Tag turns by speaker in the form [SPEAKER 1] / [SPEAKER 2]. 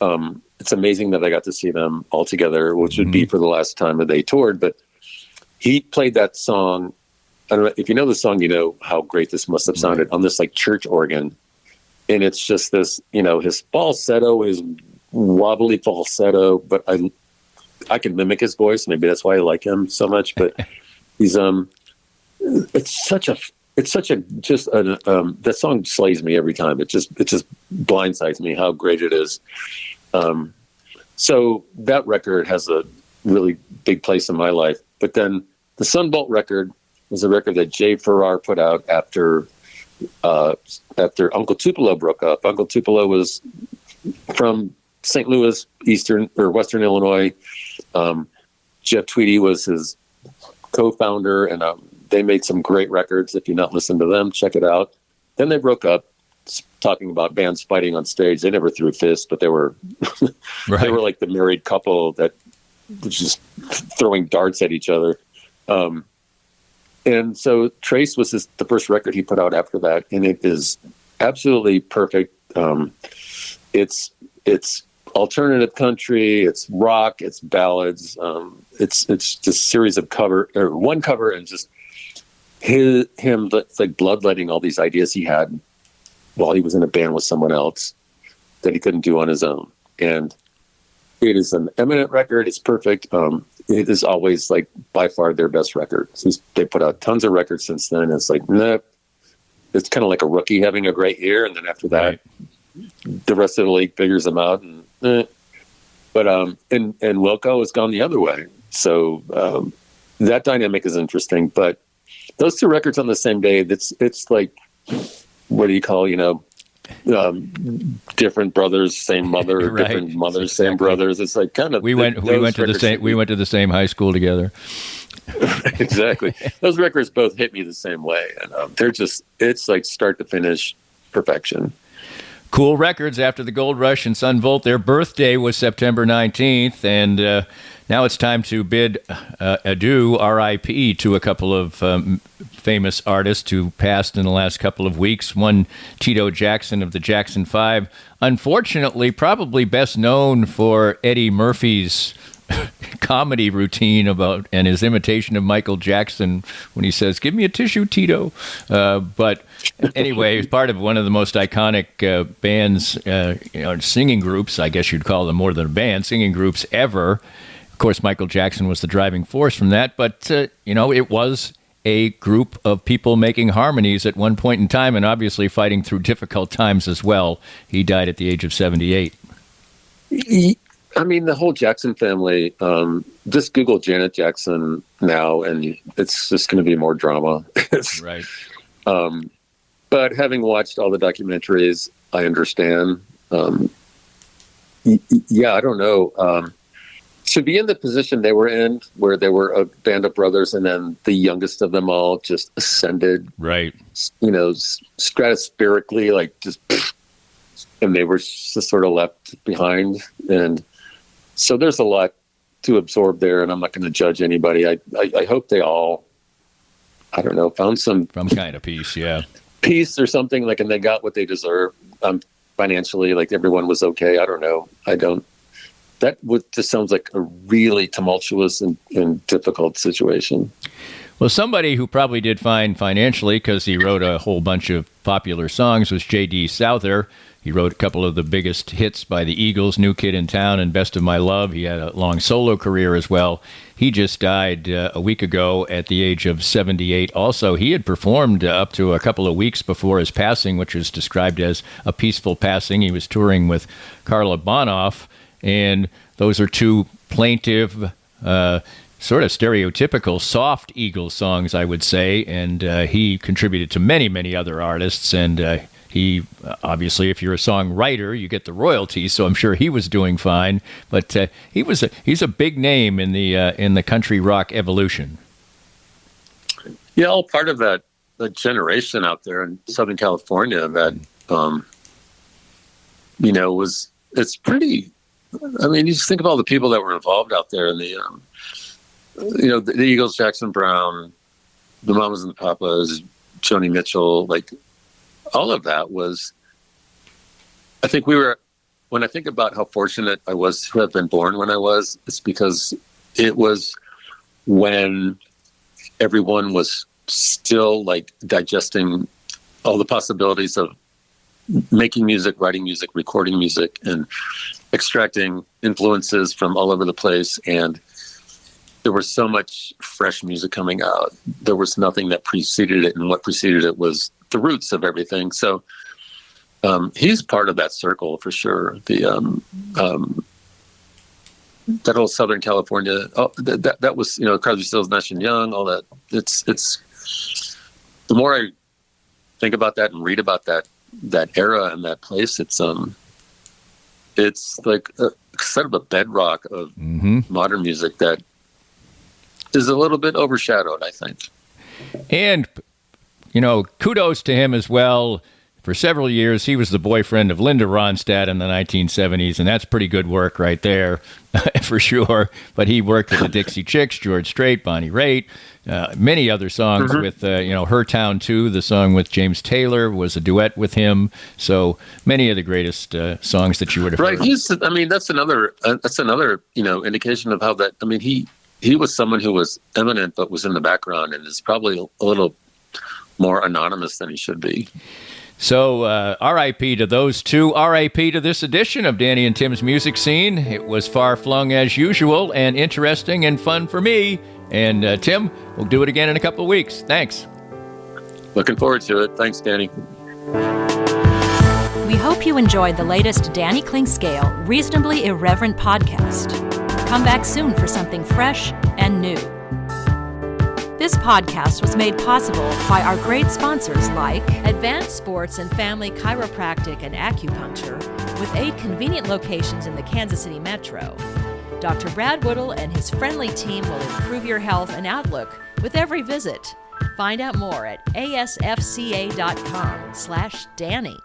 [SPEAKER 1] it's amazing that I got to see them all together, which would be for the last time that they toured. But he played that song. I don't know if you know the song, you know how great this must have sounded on this like church organ. And it's just this, you know, his falsetto is wobbly falsetto, but I can mimic his voice. Maybe that's why I like him so much. But he's it's such a that song slays me every time. It just blindsides me how great it is. So that record has a really big place in my life. But then the Sunbolt record was a record that Jay Farrar put out after Uncle Tupelo broke up. Uncle Tupelo was from St. Louis, Eastern or Western Illinois. Jeff Tweedy was his co-founder, and they made some great records. If you've not listened to them, check it out. Then they broke up, talking about bands fighting on stage. They never threw fists, but they were they were like the married couple that was just throwing darts at each other. And so Trace was the first record he put out after that, and it is absolutely perfect. It's alternative country, it's rock, it's ballads. It's just a series of one cover, and just him like bloodletting all these ideas he had while he was in a band with someone else that he couldn't do on his own. And it is an eminent record. It's perfect. It is always like by far their best record. They put out tons of records since then. It's like, nope. It's kind of like a rookie having a great year, and then after that, the rest of the league figures them out. And Wilco has gone the other way. So that dynamic is interesting. But those two records on the same day, it's like, what do you call, different brothers, same mother, different mothers, same brothers. It's like kind of
[SPEAKER 2] we went to the same high school together.
[SPEAKER 1] Exactly. Those records both hit me the same way, and it's like start to finish perfection.
[SPEAKER 2] Cool records after the Gold Rush and Sunvolt. Their birthday was September 19th, and now it's time to bid adieu, R.I.P., to a couple of famous artists who passed in the last couple of weeks. One, Tito Jackson of the Jackson 5. Unfortunately, probably best known for Eddie Murphy's comedy routine and his imitation of Michael Jackson when he says, "Give me a tissue, Tito." But anyway, he's part of one of the most iconic bands, singing groups, I guess you'd call them more than a band, singing groups ever. Of course, Michael Jackson was the driving force from that, but, it was a group of people making harmonies at one point in time and obviously fighting through difficult times as well. He died at the age of 78.
[SPEAKER 1] I mean, the whole Jackson family, just Google Janet Jackson now, and it's just going to be more drama.
[SPEAKER 2] Right.
[SPEAKER 1] But having watched all the documentaries, I understand. Yeah, I don't know. To be in the position they were in, where they were a band of brothers, and then the youngest of them all just ascended,
[SPEAKER 2] right?
[SPEAKER 1] Stratospherically, like just, and they were just sort of left behind. And so there's a lot to absorb there, and I'm not going to judge anybody. I hope they all, I don't know, found some
[SPEAKER 2] kind of peace
[SPEAKER 1] or something, like, and they got what they deserve financially. Like everyone was okay. I don't know. That just sounds like a really tumultuous and difficult situation.
[SPEAKER 2] Well, somebody who probably did fine financially because he wrote a whole bunch of popular songs was J.D. Souther. He wrote a couple of the biggest hits by the Eagles, New Kid in Town and Best of My Love. He had a long solo career as well. He just died a week ago at the age of 78. Also, he had performed up to a couple of weeks before his passing, which was described as a peaceful passing. He was touring with Carla Bonoff, and those are two plaintive, sort of stereotypical soft Eagles songs, I would say. And he contributed to many, many other artists. And he, obviously, if you're a songwriter, you get the royalties. So I'm sure he was doing fine. But he's a big name in the country rock evolution.
[SPEAKER 1] Yeah, all part of that generation out there in Southern California that, it's pretty. I mean, you just think of all the people that were involved out there in the Eagles, Jackson Brown, the Mamas and the Papas, Joni Mitchell, like all of that was, I think we were when I think about how fortunate I was to have been born when I was, it's because it was when everyone was still like digesting all the possibilities of making music, writing music, recording music, and extracting influences from all over the place. And there was so much fresh music coming out. There was nothing that preceded it, and what preceded it was the roots of everything. So he's part of that circle for sure. That whole Southern California, that was, you know, Crosby, Stills, Nash and Young, all that. It's the more I think about that and read about that era and that place, it's like sort of a bedrock of modern music that is a little bit overshadowed, I think.
[SPEAKER 2] And, you know, kudos to him as well. For several years, he was the boyfriend of Linda Ronstadt in the 1970s, and that's pretty good work right there, for sure. But he worked with the Dixie Chicks, George Strait, Bonnie Raitt, many other songs with, you know, Her Town Too, the song with James Taylor was a duet with him. So many of the greatest songs that you would have heard.
[SPEAKER 1] Right. That's another, you know, indication of how that, I mean, he was someone who was eminent but was in the background and is probably a little more anonymous than he should be.
[SPEAKER 2] So, R.I.P. to those two. R.I.P. to this edition of Danny and Tim's Music Scene. It was far-flung as usual and interesting and fun for me. And, Tim, we'll do it again in a couple of weeks. Thanks.
[SPEAKER 1] Looking forward to it. Thanks, Danny.
[SPEAKER 3] We hope you enjoyed the latest Danny Klingscale Reasonably Irreverent podcast. Come back soon for something fresh and new. This podcast was made possible by our great sponsors like Advanced Sports and Family Chiropractic and Acupuncture, with 8 convenient locations in the Kansas City metro. Dr. Brad Woodall and his friendly team will improve your health and outlook with every visit. Find out more at asfca.com/Danny.